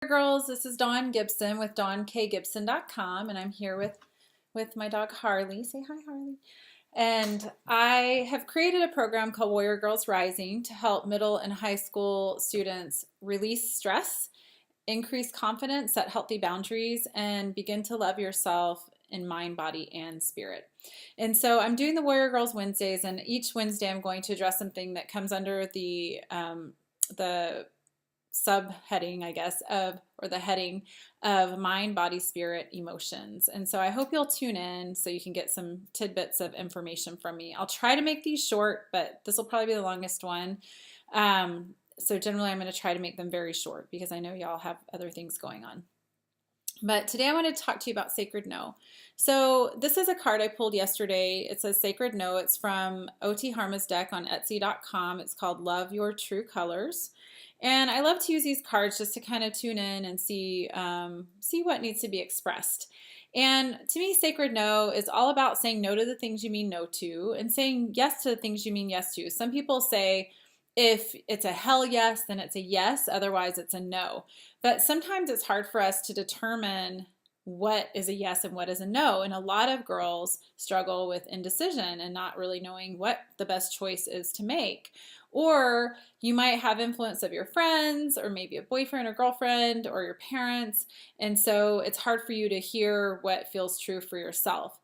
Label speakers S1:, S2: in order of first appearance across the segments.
S1: Girls, this is Dawn Gibson with DawnKGibson.com, and I'm here with my dog Harley. Say hi, Harley. And I have created a program called Warrior Girls Rising to help middle and high school students release stress, increase confidence, set healthy boundaries, and begin to love yourself in mind, body, and spirit. And so I'm doing the Warrior Girls Wednesdays, and each Wednesday I'm going to address something that comes under the subheading, I guess, or the heading of mind, body, spirit, emotions. And so I hope you'll tune in so you can get some tidbits of information from me. I'll try to make these short, but this will probably be the longest one. So generally I'm going to try to make them very short because I know y'all have other things going on. But today I want to talk to you about Sacred No. So this is a card I pulled yesterday. It says Sacred No. It's from O.T. Harma's deck on Etsy.com. It's called Love Your True Colors. And I love to use these cards just to kind of tune in and see what needs to be expressed. And to me, Sacred No is all about saying no to the things you mean no to and saying yes to the things you mean yes to. Some people say if it's a hell yes, then it's a yes. Otherwise, it's a no. But sometimes it's hard for us to determine what is a yes and what is a no. And a lot of girls struggle with indecision and not really knowing what the best choice is to make. Or you might have influence of your friends or maybe a boyfriend or girlfriend or your parents. And so it's hard for you to hear what feels true for yourself.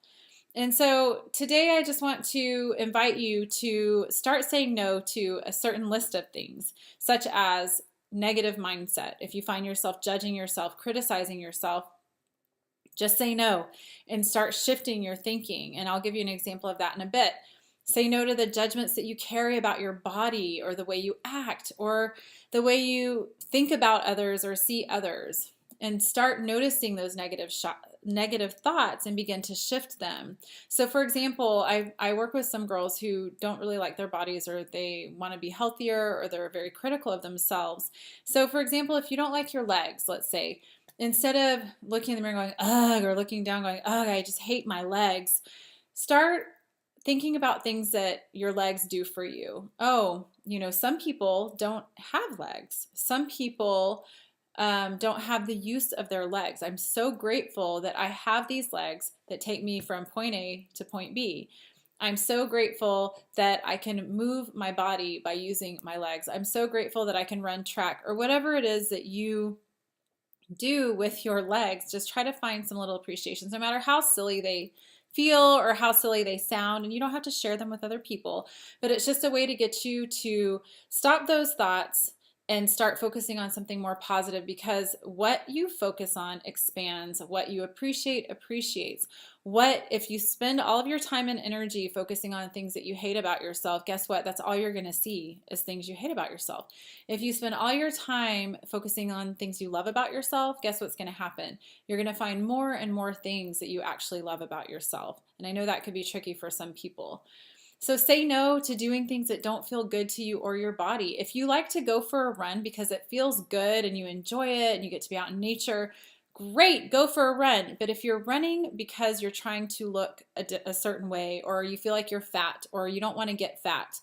S1: And so today I just want to invite you to start saying no to a certain list of things, such as negative mindset. If you find yourself judging yourself, criticizing yourself, just say no and start shifting your thinking. And I'll give you an example of that in a bit. Say no to the judgments that you carry about your body or the way you act or the way you think about others or see others. And start noticing those negative thoughts and begin to shift them. So for example, I work with some girls who don't really like their bodies or they want to be healthier or they're very critical of themselves. So for example, if you don't like your legs, let's say, instead of looking in the mirror going, ugh, or looking down going, ugh, I just hate my legs, start thinking about things that your legs do for you. Oh, some people don't have legs. Some people don't have the use of their legs. I'm so grateful that I have these legs that take me from point A to point B. I'm so grateful that I can move my body by using my legs. I'm so grateful that I can run track or whatever it is that you do with your legs. Just try to find some little appreciations, no matter how silly they feel or how silly they sound, and you don't have to share them with other people, but it's just a way to get you to stop those thoughts and start focusing on something more positive, because what you focus on expands. What you appreciate appreciates. What if you spend all of your time and energy focusing on things that you hate about yourself, guess what? That's all you're going to see is things you hate about yourself. If you spend all your time focusing on things you love about yourself, guess what's going to happen? You're going to find more and more things that you actually love about yourself. And I know that could be tricky for some people. So say no to doing things that don't feel good to you or your body. If you like to go for a run because it feels good and you enjoy it and you get to be out in nature, great, go for a run. But if you're running because you're trying to look a certain way, or you feel like you're fat, or you don't want to get fat,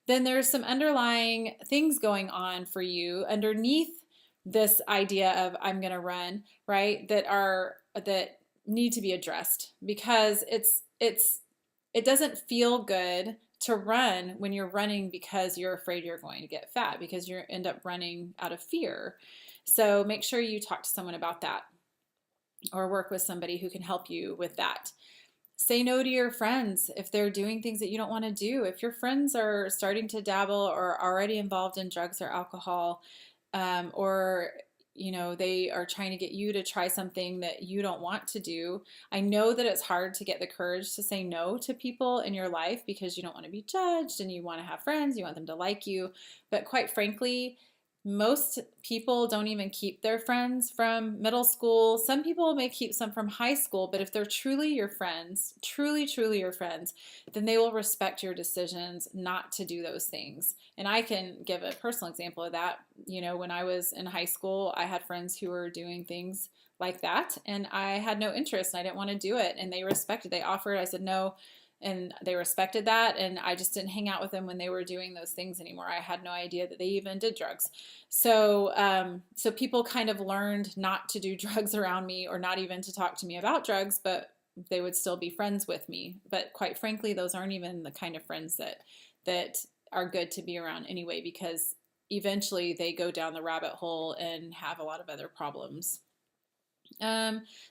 S1: then there's some underlying things going on for you underneath this idea of I'm going to run, right? That need to be addressed, because it doesn't feel good to run when you're running because you're afraid you're going to get fat, because you end up running out of fear. So make sure you talk to someone about that or work with somebody who can help you with that. Say no to your friends if they're doing things that you don't want to do. If your friends are starting to dabble or already involved in drugs or alcohol, or they are trying to get you to try something that you don't want to do. I know that it's hard to get the courage to say no to people in your life because you don't want to be judged and you want to have friends, you want them to like you. But quite frankly, most people don't even keep their friends from middle school. Some people may keep some from high school, but if they're truly your friends, truly, truly your friends, then they will respect your decisions not to do those things. And I can give a personal example of that. When I was in high school, I had friends who were doing things like that, and I had no interest and I didn't want to do it. And they respected, they offered. I said, no, and they respected that. And I just didn't hang out with them when they were doing those things anymore. I had no idea that they even did drugs. So people kind of learned not to do drugs around me, or not even to talk to me about drugs, but they would still be friends with me. But quite frankly, those aren't even the kind of friends that are good to be around anyway, because eventually they go down the rabbit hole and have a lot of other problems.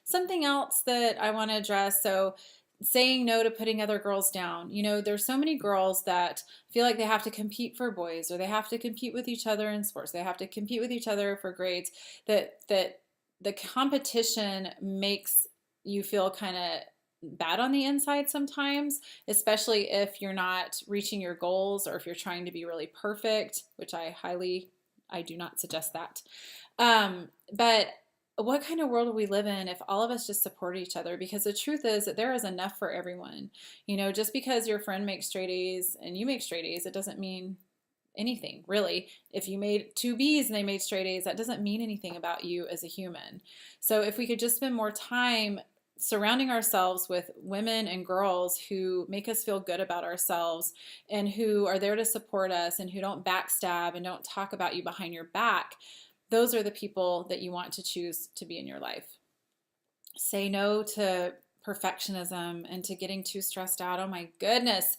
S1: Something else that I want to address, so saying no to putting other girls down. There's so many girls that feel like they have to compete for boys, or they have to compete with each other in sports. They have to compete with each other for grades, that the competition makes you feel kind of bad on the inside sometimes, especially if you're not reaching your goals, or if you're trying to be really perfect, which I do not suggest that. But what kind of world would we live in if all of us just support each other? Because the truth is that there is enough for everyone. Just because your friend makes straight A's and you make straight A's, it doesn't mean anything, really. If you made 2 B's and they made straight A's, that doesn't mean anything about you as a human. So if we could just spend more time surrounding ourselves with women and girls who make us feel good about ourselves, and who are there to support us, and who don't backstab and don't talk about you behind your back, those are the people that you want to choose to be in your life. Say no to perfectionism and to getting too stressed out. Oh my goodness.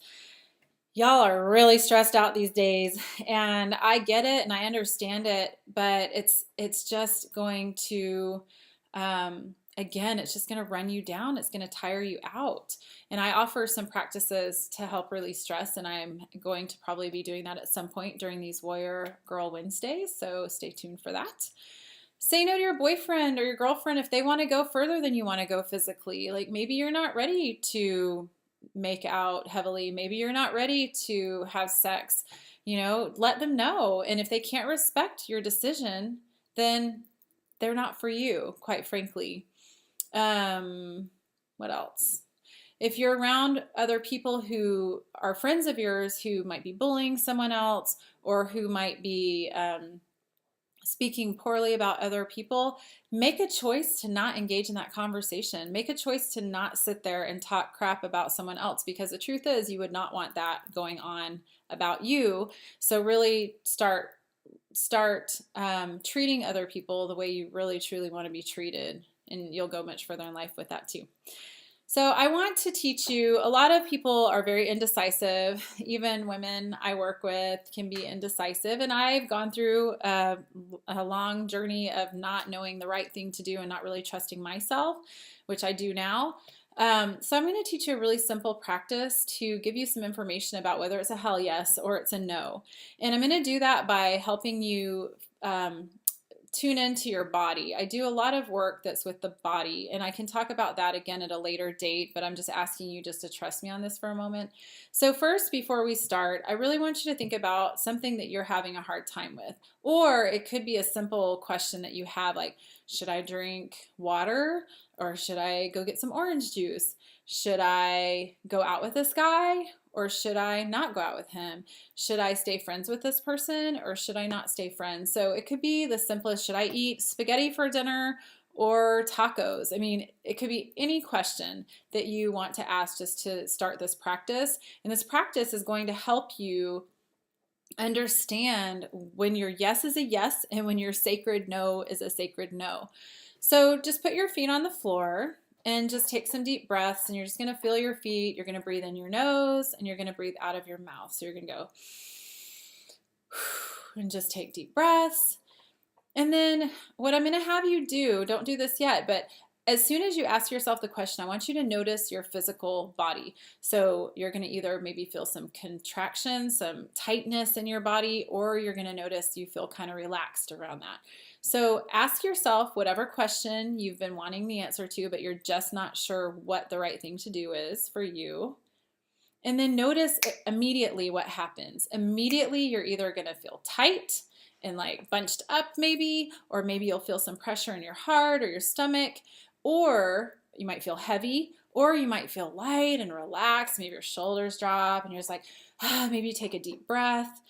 S1: Y'all are really stressed out these days, and I get it and I understand it, but it's just going to, again, it's just going to run you down. It's going to tire you out. And I offer some practices to help release stress, and I'm going to probably be doing that at some point during these Warrior Girl Wednesdays, so stay tuned for that. Say no to your boyfriend or your girlfriend if they want to go further than you want to go physically. Like, maybe you're not ready to make out heavily. Maybe you're not ready to have sex. Let them know. And if they can't respect your decision, then they're not for you, quite frankly. What else? If you're around other people who are friends of yours who might be bullying someone else, or who might be speaking poorly about other people, make a choice to not engage in that conversation. Make a choice to not sit there and talk crap about someone else, because the truth is you would not want that going on about you. So really start treating other people the way you really truly want to be treated, and you'll go much further in life with that too. So I want to teach you, a lot of people are very indecisive. Even women I work with can be indecisive. And I've gone through a long journey of not knowing the right thing to do and not really trusting myself, which I do now. So I'm going to teach you a really simple practice to give you some information about whether it's a hell yes or it's a no. And I'm going to do that by helping you tune into your body. I do a lot of work that's with the body, and I can talk about that again at a later date, but I'm just asking you just to trust me on this for a moment. So first, before we start, I really want you to think about something that you're having a hard time with. Or it could be a simple question that you have, like, should I drink water, or should I go get some orange juice? Should I go out with this guy, or should I not go out with him? Should I stay friends with this person, or should I not stay friends? So it could be the simplest, should I eat spaghetti for dinner or tacos? I mean, it could be any question that you want to ask just to start this practice. And this practice is going to help you understand when your yes is a yes and when your sacred no is a sacred no. So just put your feet on the floor and just take some deep breaths, and you're just going to feel your feet. You're going to breathe in your nose, and you're going to breathe out of your mouth. So you're going to go and just take deep breaths. And then what I'm going to have you do, don't do this yet, but as soon as you ask yourself the question, I want you to notice your physical body. So you're going to either maybe feel some contraction, some tightness in your body, or you're going to notice you feel kind of relaxed around that. So ask yourself whatever question you've been wanting the answer to, but you're just not sure what the right thing to do is for you. And then notice immediately what happens. Immediately, you're either going to feel tight and like bunched up maybe, or maybe you'll feel some pressure in your heart or your stomach, or you might feel heavy, or you might feel light and relaxed. Maybe your shoulders drop and you're just like, maybe you take a deep breath.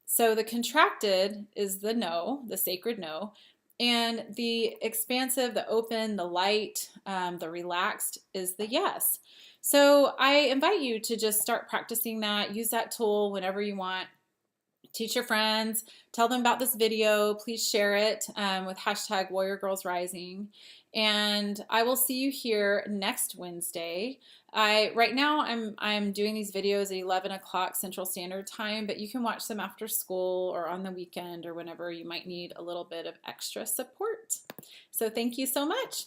S1: So the contracted is the no, the sacred no, and the expansive, the open, the light, the relaxed is the yes. So I invite you to just start practicing that. Use that tool whenever you want. Teach your friends, tell them about this video. Please share it with hashtag Warrior Girls Rising. And I will see you here next Wednesday. Right now I'm doing these videos at 11 o'clock Central Standard Time, but you can watch them after school or on the weekend or whenever you might need a little bit of extra support. So thank you so much.